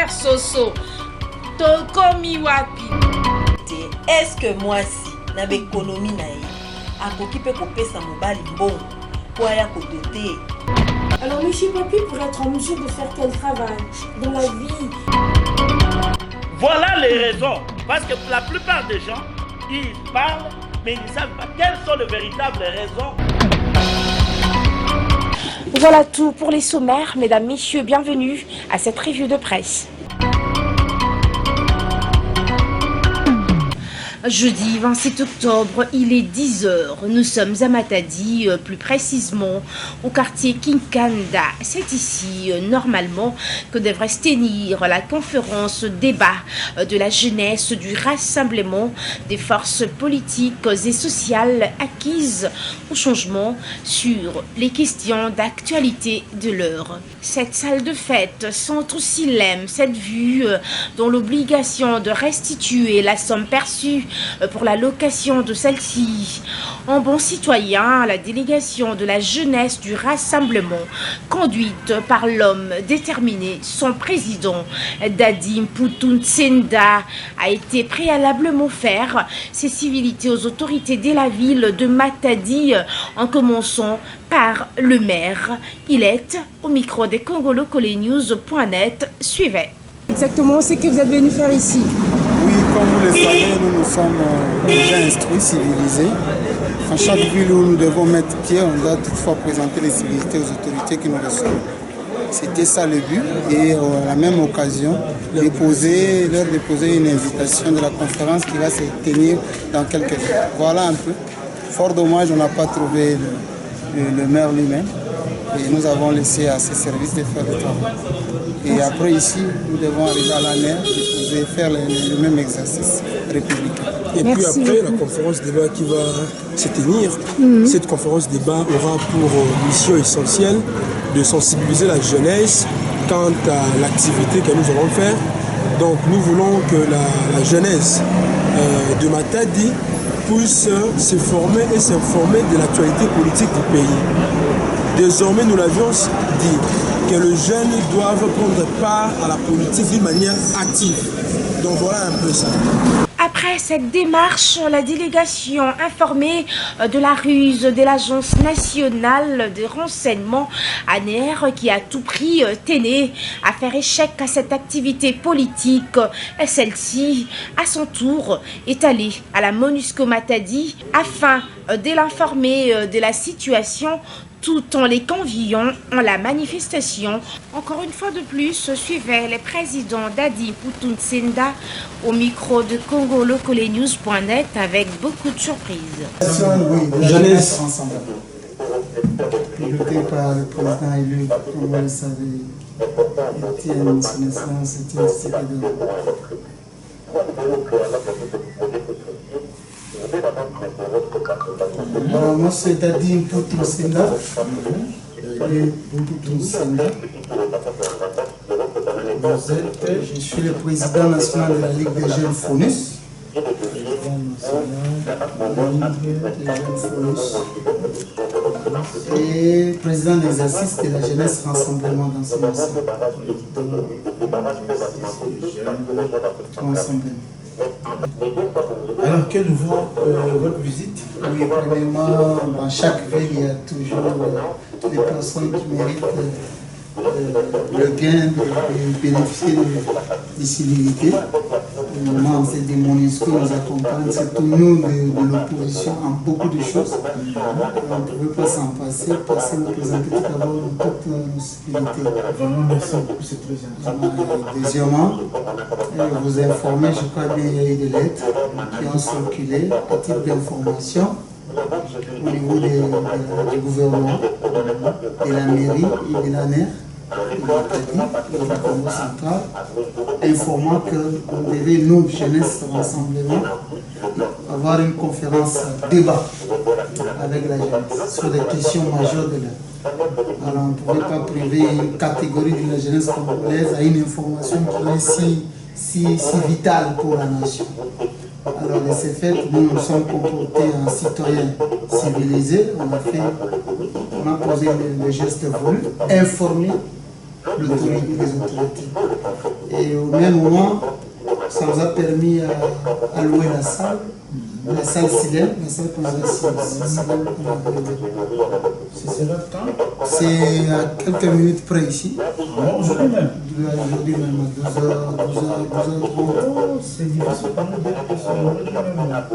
Père Soso, Tokomi Wapi. Est-ce que moi si na l'économie na ye akoki pe kopesa mobali mbongo po aya kodote? Alors monsieur Papi pour être en mesure de faire quel travail dans la vie? Voilà les raisons. Parce que la plupart des gens, ils parlent, mais ils ne savent pas quelles sont les véritables raisons. Voilà tout pour les sommaires. Mesdames, messieurs, bienvenue à cette revue de presse. Jeudi 27 octobre, il est 10h. Nous sommes à Matadi, plus précisément au quartier Kinkanda. C'est ici, normalement, que devrait se tenir la conférence débat de la jeunesse du rassemblement des forces politiques et sociales acquises au changement sur les questions d'actualité de l'heure. Cette salle de fête centre Silem, cette vue dont l'obligation de restituer la somme perçue pour la location de celle-ci. En bon citoyen, la délégation de la jeunesse du rassemblement, conduite par l'homme déterminé, son président, Dadim Poutoun-Tsenda, a été préalablement faire ses civilités aux autorités de la ville de Matadi, en commençant par le maire. Il est au micro des congolocolenews.net. Suivez. Exactement, c'est que vous êtes venu faire ici. Oui, comme vous le savez, nous sommes déjà instruits, civilisés. En chaque ville où nous devons mettre pied, on doit toutefois présenter les civilités aux autorités qui nous reçoivent. C'était ça le but. Et à la même occasion, leur déposer une invitation de la conférence qui va se tenir dans quelques jours. Voilà un peu. Fort dommage, on n'a pas trouvé le maire lui-même. Et nous avons laissé à ses services de faire le travail. Et après ici, nous devons arriver à la mer et faire le même exercice républicain. Et puis après, la conférence débat qui va se tenir, cette conférence débat aura pour mission essentielle de sensibiliser la jeunesse quant à l'activité que nous allons faire. Donc nous voulons que la jeunesse de Matadi puisse se former et s'informer de l'actualité politique du pays. Désormais, nous l'avions dit que les jeunes doivent prendre part à la politique d'une manière active. Donc voilà un peu ça. Après cette démarche, la délégation informée de la ruse de l'Agence nationale de renseignement ANR qui a tout pris tenait à faire échec à cette activité politique. Et celle-ci, à son tour, est allée à la MONUSCO Matadi afin de l'informer de la situation tout en les conviant en la manifestation. Encore une fois de plus, suivait les présidents Dadi Poutoun-Tsenda au micro de congolocolenews.net avec beaucoup de surprises. Oui, jeunesse ensemble. Piloté par le président élu, comme vous le savez, Étienne Tshisekedi. Moi, c'est Dadim Poutoun-Tsenda. Je suis le président national de la Ligue des jeunes FONUS. Et président d'exercice de la jeunesse rassemblement dans ce Alors, que nous voit votre visite? Oui, premièrement, dans chaque ville, il y a toujours les personnes qui méritent le gain de bénéficier des civilités. Les membres de MONUSCO nous accompagnent, surtout nous de l'opposition, en beaucoup de choses. On ne pouvait pas s'en passer parce que nous présentons tout d'abord toutes nos civilités. Vraiment, merci pour cette présence. Deuxièmement, vous informer, je crois bien qu'il y a eu des lettres qui ont circulé, à titre d'information au niveau du gouvernement, de la mairie et de l'ANR, du Congo central, informant que nous devons, nous, jeunesse rassemblement, avoir une conférence débat avec la jeunesse sur des questions majeures de l'heure. Alors on ne pouvait pas priver une catégorie de la jeunesse congolaise à une information qui est si vitale pour la nation. Alors de ce fait, nous nous sommes comportés en citoyens civilisés. On a posé le geste voulu, informer les autorités. Et au même moment, ça nous a permis à louer la salle Silem, la salle qu'on a C'est sera quand? C'est à quelques minutes près ici. Bon, aujourd'hui même. Aujourd'hui même, à 12h30. Oh, c'est difficile pour nous dire que c'est aujourd'hui même.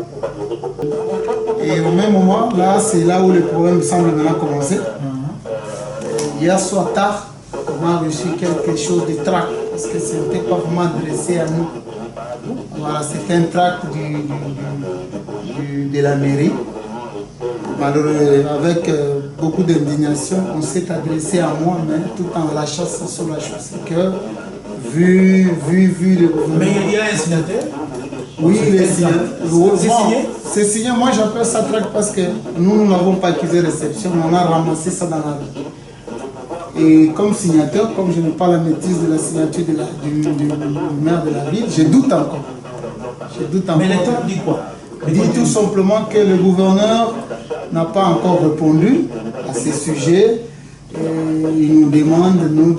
Et au même moment, là, c'est là où le problème semble maintenant commencer. Hier soir tard, on a reçu quelque chose de tract, parce que ce n'était pas vraiment adressé à nous. Voilà, c'était un tract de la mairie. Malheureusement, avec beaucoup d'indignation, on s'est adressé à moi, mais tout en lâchant ça sur la chose. Que, vu le gouvernement. Mais il y a un signataire? Oui, il est signé. C'est signé? C'est signé. Moi, j'appelle ça tract parce que nous n'avons pas accusé réception, mais on a ramassé ça dans la rue. Et comme signateur, comme je n'ai pas la maîtrise de la signature du maire de la ville, je doute encore. Mais l'État dit quoi? Il dit tout simplement que le gouverneur n'a pas encore répondu à ces sujets. Il nous demande, nous,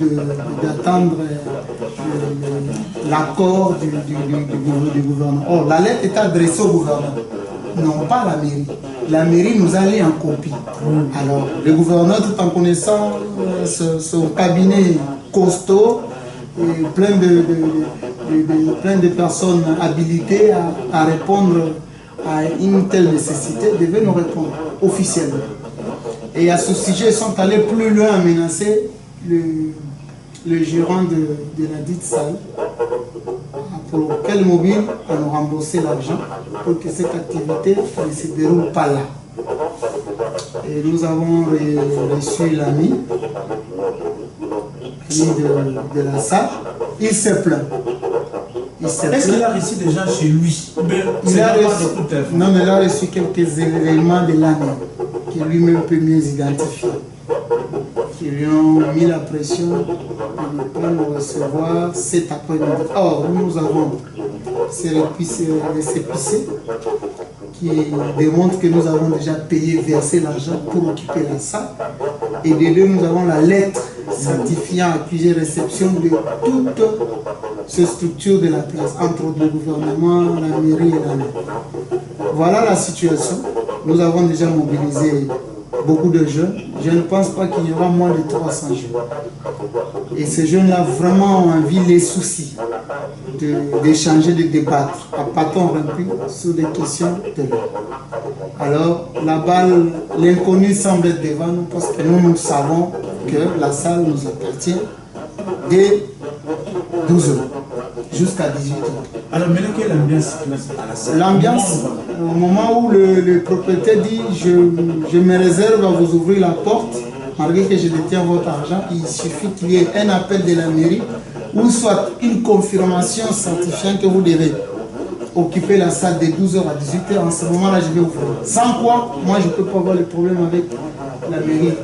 d'attendre l'accord du gouverneur. Or, la lettre est adressée au gouverneur, non pas à la mairie. La mairie nous a mis en copie. Alors, le gouverneur, tout en connaissant son cabinet costaud, et plein de personnes habilitées à répondre à une telle nécessité, devait nous répondre officiellement. Et à ce sujet, ils sont allés plus loin à menacer le gérant de la dite salle, pour quel mobile à nous rembourser l'argent pour que cette activité ne se déroule pas là. Et nous avons reçu l'ami de la salle. Il s'est plaint. Est-ce qu'il a reçu des gens chez lui? Non, mais il a reçu quelques éléments de l'année qui lui-même peut mieux identifier, qui lui ont mis la pression de ne pas nous recevoir cet après-midi. Or, nous avons ces récépissés qui démontrent que nous avons déjà payé, versé l'argent pour occuper la salle. Et de deux, nous avons la lettre certifiant accusé réception de toutes ces structures de la place, entre autres le gouvernement, la mairie et la mairie. Voilà la situation. Nous avons déjà mobilisé beaucoup de jeunes. Je ne pense pas qu'il y aura moins de 300 jeunes. Et ces jeunes-là vraiment ont envie, les soucis, d'échanger, de débattre à bâton rompu sur des questions de l'heure. Alors, la balle, l'inconnu semble être devant nous parce que nous savons que la salle nous appartient dès 12h jusqu'à 18h. Alors maintenant, quelle ambiance à la salle? L'ambiance, au moment où le propriétaire dit je me réserve à vous ouvrir la porte, malgré que je détiens votre argent, il suffit qu'il y ait un appel de la mairie ou soit une confirmation certifiant que vous devez occuper la salle de 12h à 18h. En ce moment-là, je vais ouvrir. Sans quoi, moi, je ne peux pas avoir le problème avec la mairie.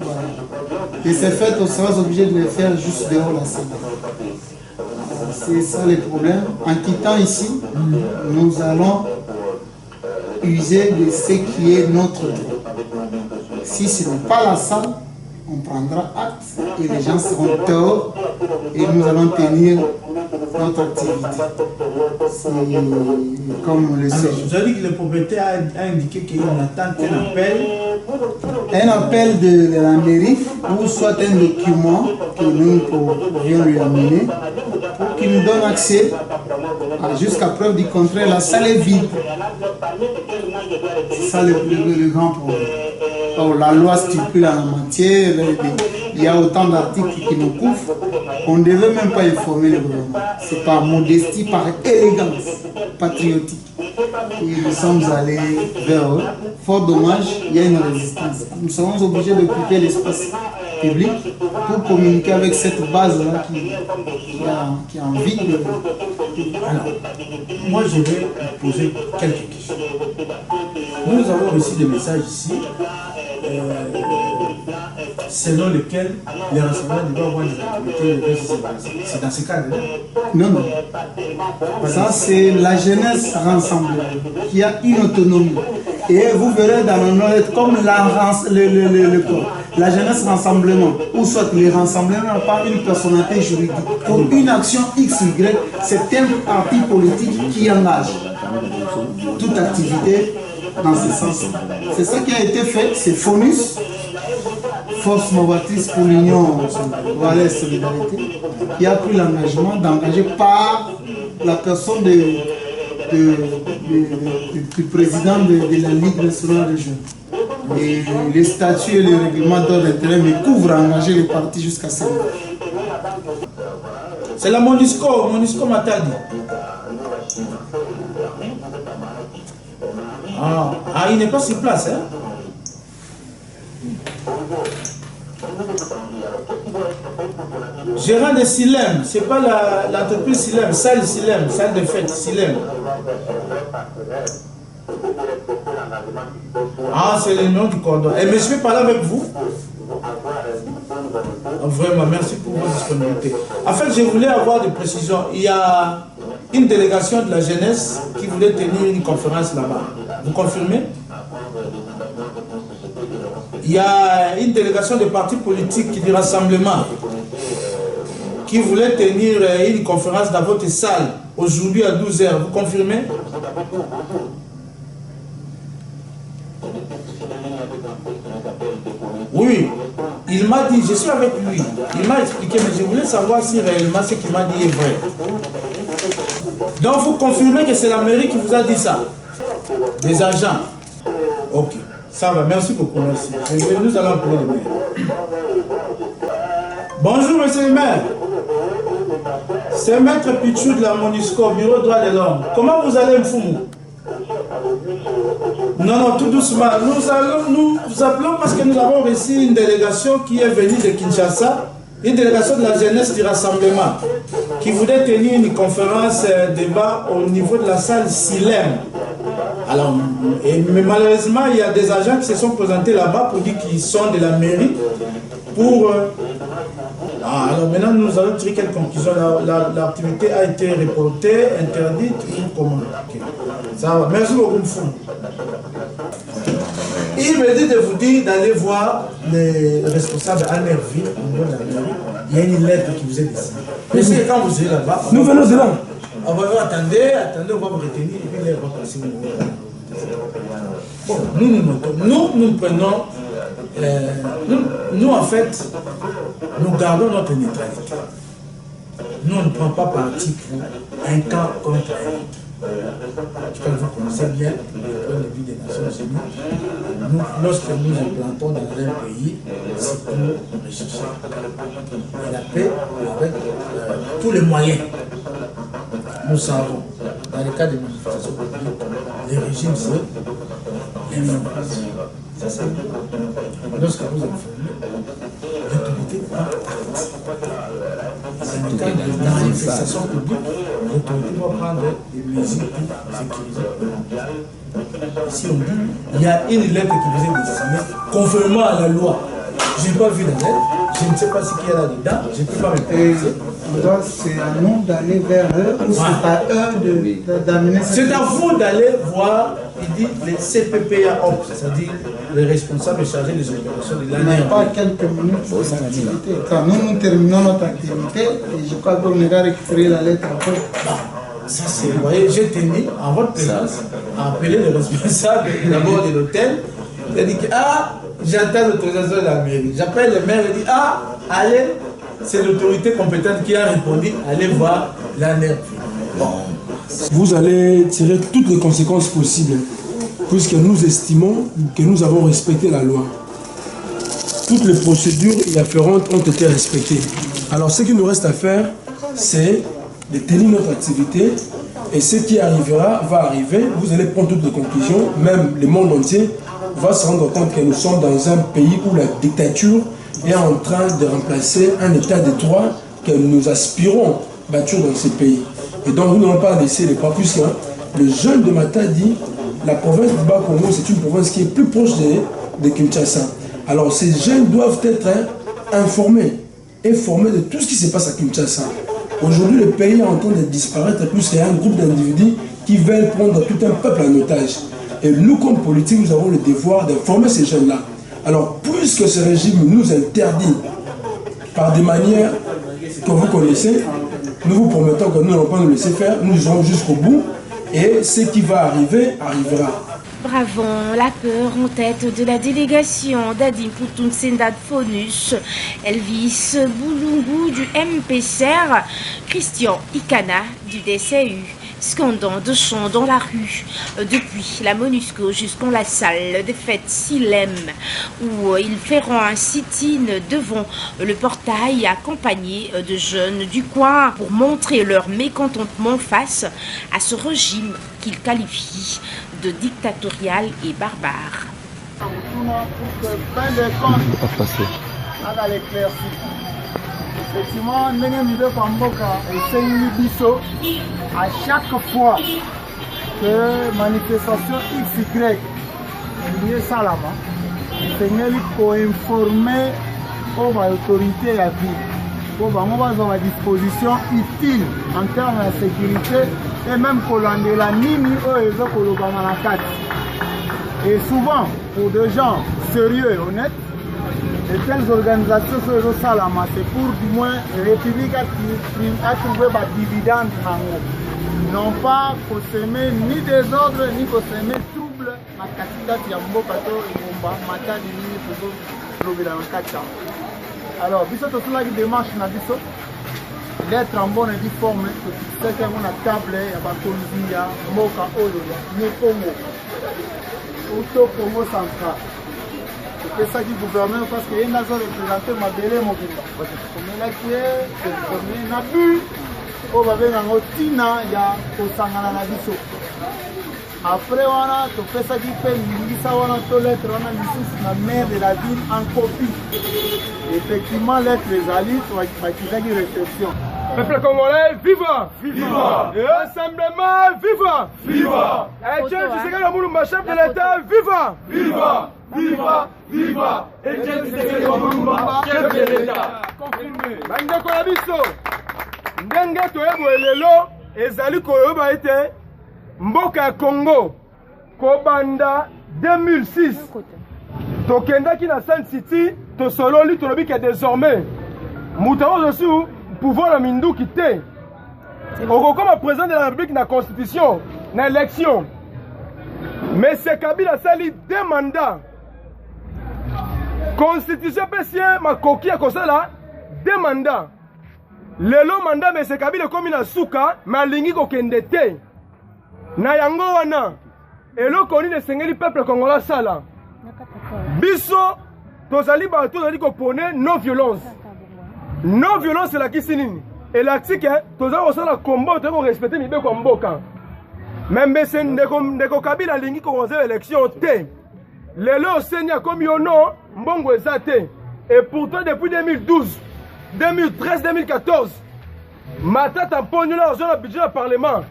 Voilà. Et c'est fait, on sera obligé de le faire juste dehors la salle. C'est ça le problème. En quittant ici, nous allons user de ce qui est notre droit. Si ce n'est pas la salle, on prendra acte et les gens seront dehors et nous allons tenir notre activité. C'est comme le séjour. Vous avez dit que le propriétaire a indiqué qu'il attend un appel. Un appel de la mairie ou soit un document que nous pourrions lui amener pour qu'il nous donne accès jusqu'à preuve du contraire. La salle est vide. C'est ça le grand problème. Or, la loi stipule en matière, il y a autant d'articles qui nous couvrent, on ne devait même pas informer le gouvernement. C'est par modestie, par élégance patriotique. Et nous sommes allés vers eux. Fort dommage, il y a une résistance. Nous serons obligés d'occuper l'espace public pour communiquer avec cette base-là qui a envie de... Alors, moi je vais poser quelques questions. Nous avons reçu des messages ici selon lesquels les responsables doivent avoir des activités. C'est dans ce cadre-là? Non, non. Ça, c'est la jeunesse rassemblée qui a une autonomie. Et vous verrez dans le Nord, comme la jeunesse rassemblement, ou soit les rassemblements par une personnalité juridique, pour une action XY, c'est un parti politique qui engage toute activité dans ce sens. C'est ça qui a été fait, c'est FONUS, Force novatrice pour l'Union Valais Solidarité, qui a pris l'engagement d'engager par la personne du président de la Ligue nationale des jeunes. Et les statuts et les règlements d'ordre intérieur me couvrent à engager les partis jusqu'à ce moment. C'est la Monusco Matadi. Ah, il n'est pas sur place, hein? Gérant de Silem, c'est pas l'entreprise Silem, salle de fête Silem. Ah, c'est le nom du cordon. Et mais je vais parler avec vous. Vraiment, merci pour votre disponibilité. En fait, je voulais avoir des précisions. Il y a une délégation de la jeunesse qui voulait tenir une conférence là-bas. Vous confirmez? Il y a une délégation de partis politiques du rassemblement qui voulait tenir une conférence dans votre salle aujourd'hui à 12h. Vous confirmez? Oui, il m'a dit, je suis avec lui, il m'a expliqué, mais je voulais savoir si réellement ce qu'il m'a dit est vrai. Donc vous confirmez que c'est la mairie qui vous a dit ça? Des agents? Ok, ça va, merci beaucoup, merci. Nous allons appeler le maire. Bonjour monsieur le maire. C'est Maître Pichou de la Monusco, bureau droit de l'homme. Comment vous allez, Mfumu? Non, tout doucement. Nous appelons parce que nous avons reçu une délégation qui est venue de Kinshasa, une délégation de la jeunesse du rassemblement, qui voulait tenir une conférence débat au niveau de la salle Silem. Alors, mais malheureusement, il y a des agents qui se sont présentés là-bas pour dire qu'ils sont de la mairie pour... alors maintenant, nous allons tirer quelle conclusion? L'activité a été reportée, interdite ou comment? Okay. Ça va. Merci beaucoup, Mfou. Il me dit de vous dire d'aller voir les responsables à Nerville, au niveau de la mairie. Il y a une lettre qui vous est dessinée. Mais c'est quand vous êtes là-bas... Nous venons de là. Attendez, on va vous retenir et puis là, on va passer. Bon, nous prenons... nous, en fait, nous gardons notre neutralité. Nous, on ne prend pas parti pour un camp contre un autre. Je crois que vous connaissez bien le but des Nations Unies. Nous, lorsque nous nous plantons dans un pays, c'est pour rechercher la paix avec tous les moyens. Nous savons, dans le cas des manifestations publiques, les régimes, c'est les mêmes. Ça, c'est lorsque vous informez, l'autorité prend acte. Dans le cas des manifestations publiques, l'autorité va prendre des mesures pour sécuriser. Si on dit, il y a une lettre qui vous est destinée, conformément à la loi. Je n'ai pas vu la lettre, je ne sais pas ce qu'il y a là-dedans, je ne peux pas me prononcer. C'est à nous d'aller vers eux, ou c'est à eux d'amener... C'est à vous d'aller voir, il dit, les CPPA, c'est-à-dire les responsables chargés des opérations de l'année. On n'a pas quelques minutes pour cette activité. Quand nous terminons notre activité, et je crois qu'on ira récupérer la lettre après. Ça c'est, vous voyez, j'ai tenu en votre présence à appeler le responsable d'abord de l'hôtel. Il a dit que, j'attends l'autorisation de la mairie. J'appelle le maire et dit, allez, c'est l'autorité compétente qui a répondu, allez voir la NERV. Bon. Vous allez tirer toutes les conséquences possibles, puisque nous estimons que nous avons respecté la loi. Toutes les procédures y afférentes ont été respectées. Alors ce qu'il nous reste à faire, c'est de tenir notre activité, et ce qui arrivera va arriver. Vous allez prendre toutes les conclusions, même le monde entier va se rendre compte que nous sommes dans un pays où la dictature est en train de remplacer un état de droit que nous aspirons bâtir dans ce pays. Et donc nous n'allons pas laisser les pas, puisque le jeune de Matadi, la province du Bas-Congo, c'est une province qui est plus proche de Kinshasa. Alors ces jeunes doivent être informés de tout ce qui se passe à Kinshasa. Aujourd'hui, le pays est en train de disparaître, puisqu'il y a un groupe d'individus qui veulent prendre tout un peuple en otage. Et nous, comme politiques, nous avons le devoir d'informer ces jeunes-là. Alors, puisque ce régime nous interdit par des manières que vous connaissez, nous vous promettons que nous n'allons pas nous laisser faire, nous irons jusqu'au bout et ce qui va arriver, arrivera. Bravant la peur en tête de la délégation d'Adim Poutoun Sendad Fonus, Elvis Boulungu du MPCR, Christian Ikana du DCU, scandant de chants dans la rue, depuis la MONUSCO jusqu'en la salle des fêtes Silem, où ils feront un sit-in devant le portail accompagné de jeunes du coin pour montrer leur mécontentement face à ce régime qu'ils qualifient de dictatorial et barbare. Effectivement, à chaque fois que manifestation XY liée Salama, il faut informer aux autorités à vie pour avoir à disposition utile en termes de sécurité et même pour la mini et souvent pour des gens sérieux et honnêtes, et telles organisations sont Salama, c'est pour du moins la République a trouvé des dividendes, non pas pour s'aimer ni désordre ni pour s'aimer trouble la capitale de Mbokato et Bomba, Mata Lini, pour dans le Kacha. Alors, biso to tula qui démarche na biso d'être en bonne et forme, c'est qu'on a table ya bakonzi ya mboka oyo ni Congo. Auto Congo central. C'est ça qui gouverne parce que y a zone représenter mabele mobile. Parce que comme là qui est, comme na bu o ba venga ngotina ya kosangana na biso. Après voilà, tu fais ça qui fait l'isa wana to lettre wana lisusu na maire de la ville en copie. Effectivement, lettre les alliés, tu vas dire réception. Peuple congolais, viva! Viva! Et rassemblement, viva! Viva! Et Dieu, tu sais que le Moulumba, chef de l'État, viva! Viva! Viva! Viva! Et Dieu, tu sais que le Moulumba, chef de l'État. Confirmé. Bandeko ya biso. Ndenge toyebo elelo, ezali koyoba ete mboka ya Congo kobanda 2006. Tokendaki na Sun City, to sololi tolobi que désormais moutao dessus pouvoir la mindu quitter. Au comme président de la République na constitution, na élection. Mais c'est Kabila sali 2 mandats. Constitution pesien ma koki a kosala 2 mandats. Lelo mandat mais c'est Kabila comme na suka ma lingi ko kendete. Na yango wana eloko ni de sengeli peuple congolais sala. Biso tozali ba tozali ko pone non violence. Non violence c'est la kisinini. Et l'article tozali osala combat to respecter mibe ko mboka. Même c'est ndeko Kabila lingi ko konza élection té. Lelo senya comme yono mbongo ezate. Et pourtant depuis 2012, 2013, 2014 matata ponyo la zone budget du parlement.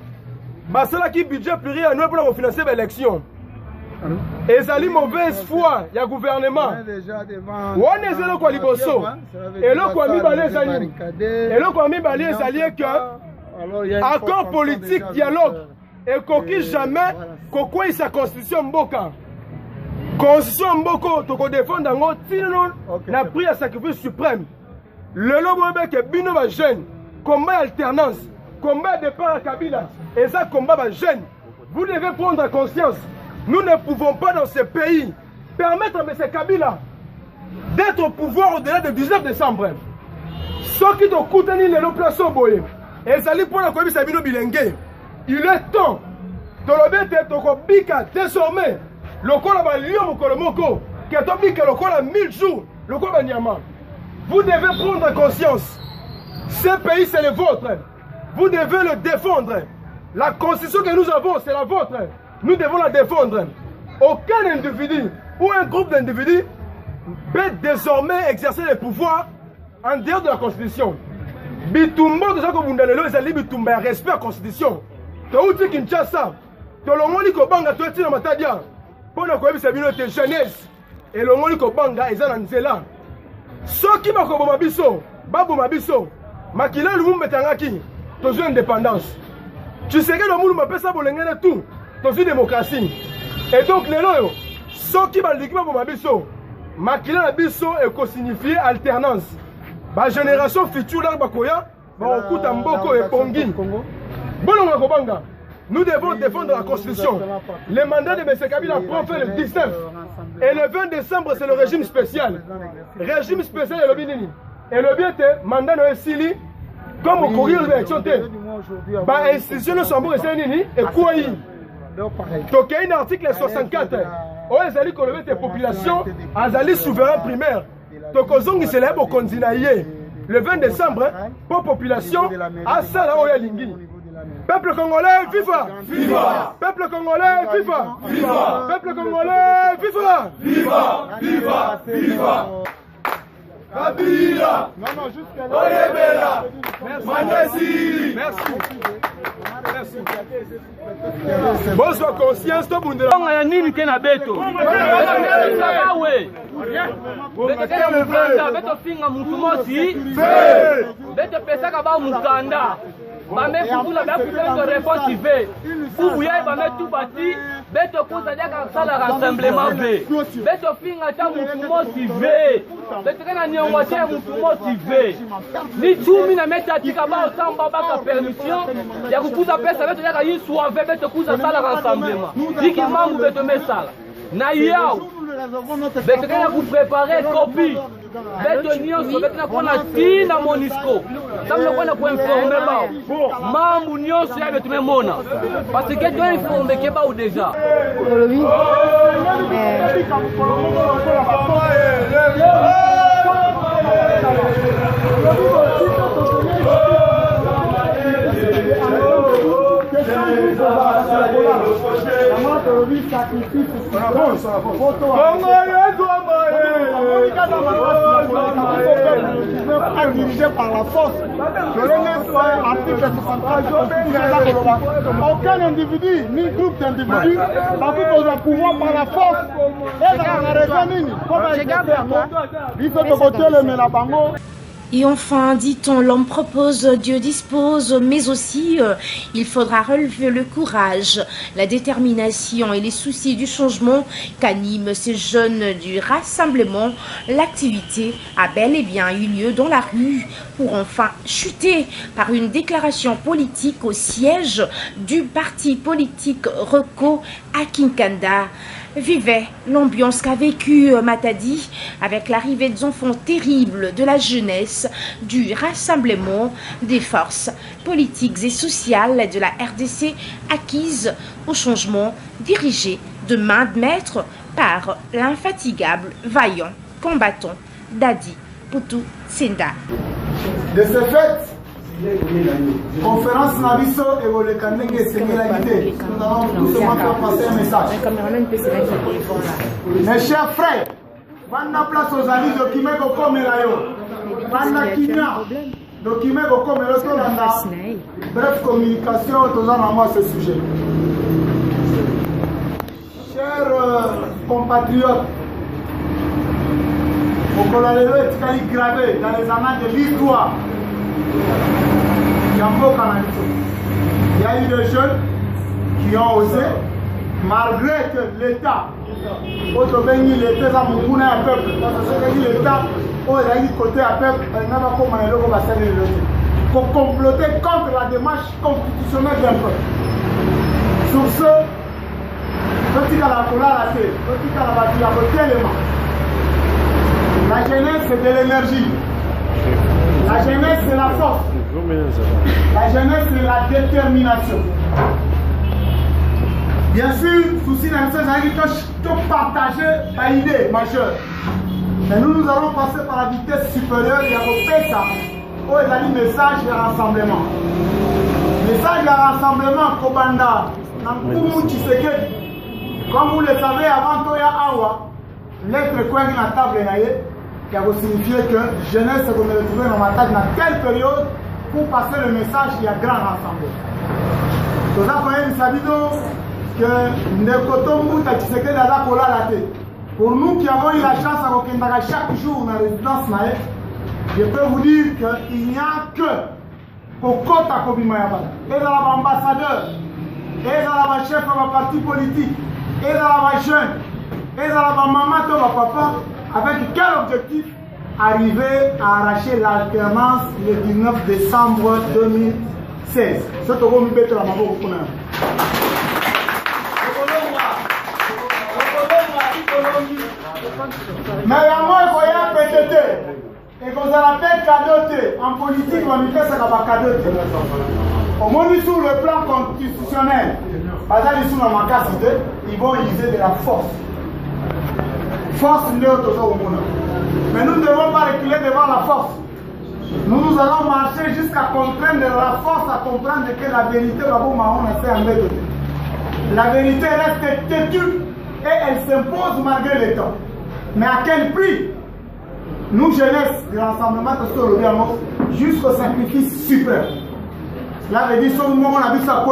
Basala qui budget pluriannuel pour financer l'élection. Et ça mauvaise foi, il y a gouvernement. On est là quoi liboso. Et là quoi mi balé sali. Et là quoi mi balé sali que accord politique dialogue et koki jamais kokoi sa constitution mboka. Constitution mboko to ko défendre ngo tino na pris à sacrifice suprême. Le lobo que bino ba jeune combat alternance, combat départ à Kabila et ça combat ba jeune. Vous devez prendre conscience. Nous ne pouvons pas dans ce pays permettre à M. Kabila d'être au pouvoir au-delà du 19 décembre. Ce qui te coûte ni les places au boye. Et ça pour la commission Sabino Bilengue. Il est temps de l'obéter au bika désormais. Le col a lion au colomoko. Qui est obligé le col a 1000 jours. Le col a Niama. Vous devez prendre conscience. Ce pays c'est le vôtre. Vous devez le défendre. La constitution que nous avons c'est la vôtre. Nous devons la défendre. Aucun individu ou un groupe d'individus peut désormais exercer les pouvoirs en dehors de la Constitution. Bitumbo de Jacques Bundalelo est un bitumba respect à la Constitution. Tu as dit Kinshasa, tu as dit que Banga, tu as dit que Matadia, pour la jeunesse, et le monde que Banga est en Nzela. Ceux qui m'ont dit que Babou Mabiso, Makila le monde metangaki, tu as indépendance. Tu sais que le monde m'appelle ça pour l'engagement tout. Dans une démocratie. Et donc, les loyaux, ceux qui vont l'équipement pour ma biso, makila na biso eko-signifie alternance. Ba génération future là bakoya, ba okuta mboko epongi. Bolonga kobanga. Nous devons défendre la Constitution. Le mandat de M. Kabila prend fin le 19. Et le 20 décembre, c'est le régime spécial. Régime spécial et le binini. Et le bien est, mandat de Sili, comme au courrier de l'élection, bah, institution de Sambour et Sénini, et quoi y donc, il y a un article 64. Où les alliés qu'on les populations, les alliés souverains primaires. Donc, aux hommes qui se lèvent au Kondinaïe. Le 20 décembre, pour population, à Sala Oyalingi. Peuple congolais, viva! Viva! Peuple congolais, viva! Viva! Peuple congolais, viva! Viva! Viva! Viva! Kabila! Non, jusqu'à là. Merci. Merci. Bonsoir conscience, tout le monde. On a nini kena beto. Beto finga mutu mosi. Beto pesa kaba mukanda. Bame kukula bakutengo réponse ive. Kubuya bame tout bati. Beto koza diaka sala rassemblement ve. Beto finga ta mutu mosi ve. Beto kana nyongwa te mutu mosi ve. Ni chumi na meta tika ba osamba baka permission ya kukuza pesa beto yaka yiswa ve beto kuza sala rassemblement. Diki mambu beto mesala. Na yao. Beto kana ku préparer copie. Beto nyonso beto na kona tina Monisco. Samlo kona ku informer ba. Mambu nyonso ya beto memona. Parce que tu es informé ke ba ou déjà. Dirigé par la force. Aucun individu, ni groupe d'individus, n'a pu poser le pouvoir par la force. Et dans la raison, Et enfin, dit-on, l'homme propose, Dieu dispose, mais aussi il faudra relever le courage, la détermination et les soucis du changement qu'animent ces jeunes du rassemblement. L'activité a bel et bien eu lieu dans la rue pour enfin chuter par une déclaration politique au siège du parti politique Reco à Kinkanda. Vivait l'ambiance qu'a vécu Matadi avec l'arrivée des enfants terribles de la jeunesse du rassemblement des forces politiques et sociales de la RDC acquises au changement dirigé de main de maître par l'infatigable, vaillant, combattant Dadi Poutou Senda. De ce fait, conférence Nabiso et Volekandenge Sénégalité. Nous allons tout simplement passer un message. Mes chers frères, Vanda place aux amis de Kimeko Komelayo. Vanda Kina, de Kimeko Komelayo. Bref, communication, tous en moi ce sujet. Chers compatriotes, Okolalelo est gravé dans les annales de l'histoire. Il y a eu des jeunes qui ont osé, malgré que l'État, l'État a un peuple, l'État, côté à peuple, pour comploter contre la démarche constitutionnelle d'un peuple. Sur ce, la jeunesse c'est de l'énergie. La jeunesse, c'est la force. La jeunesse, c'est la détermination. Bien sûr, souci dans de partager l'idée majeure. Mais nous allons passer par la vitesse supérieure et à ça. Oh, il y a un message de rassemblement. Message de rassemblement, Kobanda, Nankumu Tshisekedi. Comme vous le savez, avant Toya Awa, l'être quoi dans la table qui a signifié que jeunesse qu'on est retrouvé dans ma tête dans quelle période pour passer le message il y a grand rassemblé. Tout ça, nous savons que Nekotombu Tshisekedi a la cola la tête. Pour nous qui avons eu la chance à Rokendaka chaque jour dans la résidence Naé, je peux vous dire qu'il n'y a que Kokota Kobimayabala, et dans l'ambassadeur, et dans la chef de la parti politique, et dans la jeune, et dans la maman de papa. avec quel objectif? Arriver à arracher l'alternance le 19 décembre 2016. C'est ce que vous mettez la main au fond. Mais il y a un PTT. Et vous avez cadeauté. En politique, on fait ça comme cadeauté. Au moins, sur le plan constitutionnel, par exemple, sur la cité, ils vont utiliser de la force. Force au monde. Mais nous ne devons pas reculer devant la force. Nous allons marcher jusqu'à contraindre la force à comprendre que la vérité va vous marrer. La vérité reste têtue et elle s'impose malgré le temps. Mais à quel prix? Nous, jeunesse de l'ensemble de jusqu'au sacrifice suprême. Là, je dis, si on a vu ça,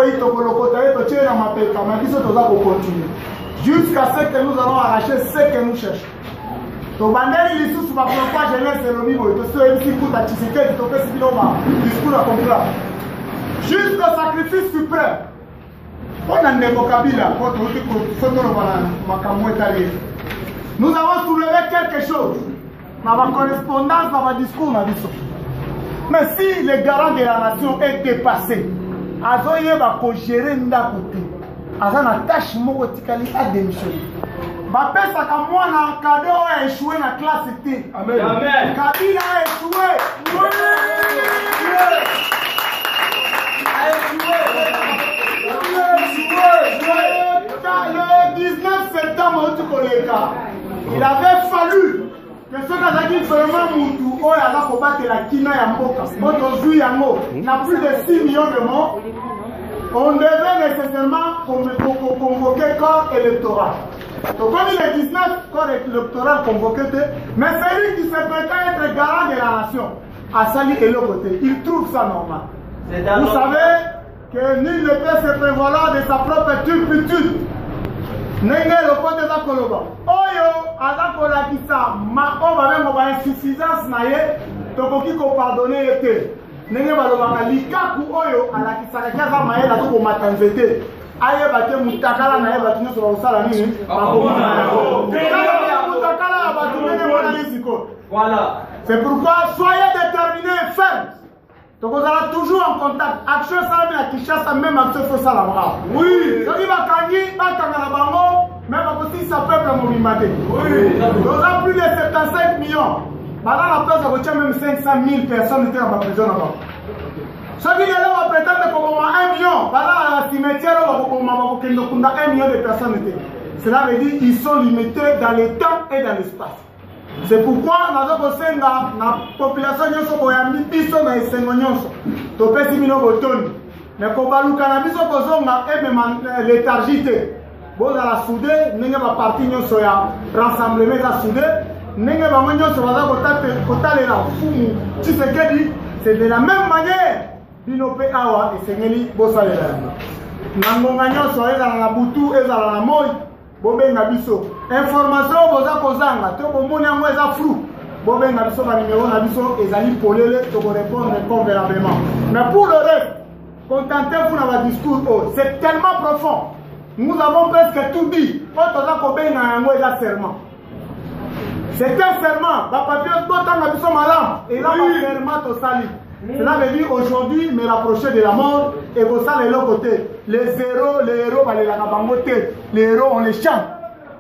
jusqu'à ce que nous allons arracher ce que nous cherchons. Donc, bandeli les sous, pas jeunesse et le niveau, jusqu'au sacrifice suprême. On a un vocabulaire, nous avons soulevé quelque chose dans ma correspondance, dans ma discours. Mais si le garant de la nation est dépassé, Azoye va gérer Ndakote. Azan a tâche mokotikali a démissionné. Bapé ça comme moi na cadeau a échoué na classe T. Amen. Kabila a échoué. Le 19 septembre, il avait fallu que ceux qui ont dit vraiment Moutou, oh, il a combattu la Kina Yamboka. Aujourd'hui, il y a plus de 6 millions de morts. On devait nécessairement convoquer corps électoral. Donc, comme il est 19 corps électoral convoqué, mais celui qui se prétend être garant de la nation, à Sali et l'autre côté, il trouve ça normal. Vous savez que nul ne peut se prévaloir de sa propre turpitude. Nenge le côté de Koloba. Oyo, à la Kisa, ma on va même avoir insuffisance naie, tokoki ko pardonner été. Nenge balobanga likaku oyo à la Kisa kaza maye la ko matanzete. Aye bate mutakala naye batu nyo so sala nini? Mutakala batu nene wana risiko. Voilà. C'est pourquoi soyez déterminés et fermes. Donc vous allez toujours en contact. Action ça même à Kinshasa, même action faut ça là-bas. Oui. Donc il va gagner, va gagner la bango, même aussi ça peuple à Mobimade. Oui. Donc on a plus de 75 millions. Maintenant la place on retient même 500 000 personnes étaient dans la prison là-bas. Ceux qui là on va prétendre qu'on a 1 million. Voilà la cimetière on va 1 million de personnes étaient. Cela veut dire qu'ils sont limités dans le temps et dans l'espace. C'est pourquoi la population mais léthargité. Bon, dans la soudée, nous avons parti rassemblement c'est de la même manière. Binopé Awa et Sengeli Bossalera. Nangonga nyonso ezala na butu ezala na moi. Bobenga biso information boza kozanga to bomoni yango eza flou bobenga biso ba numéro na biso ezali polele to répondre convenablement. Mais pour le reste, contentez-vous dans votre discours. Oh, c'est tellement profond. Nous avons presque tout dit. Otoza kobenga yango eza serment. C'est un serment. Ba papier botanga biso malam et là ba serment to sali. Cela veut dire aujourd'hui me rapprocher de la mort et vous savez de l'autre côté. Les héros, les héros on les chante.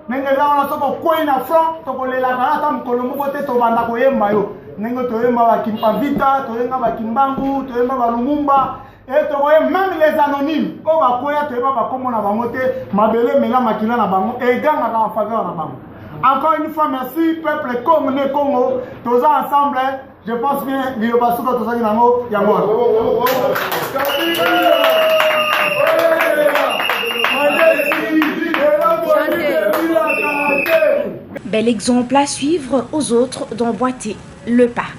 Mais les gens sont au coin à front, on les lave, on les côté, on va les mayo. Nengo toyemba bakimpa vita, toyemba bakimbangu, toyemba balumumba. Et toyemba même les anonymes. On va koya toyemba bakomona bangote, mabele mela makina na bango et ganga en faveur na bango. Encore une fois merci peuple congolais Congo, tous ensemble. Je pense bien que le passage de tout ça, il y a Bel exemple à suivre aux autres d'emboîter le pas.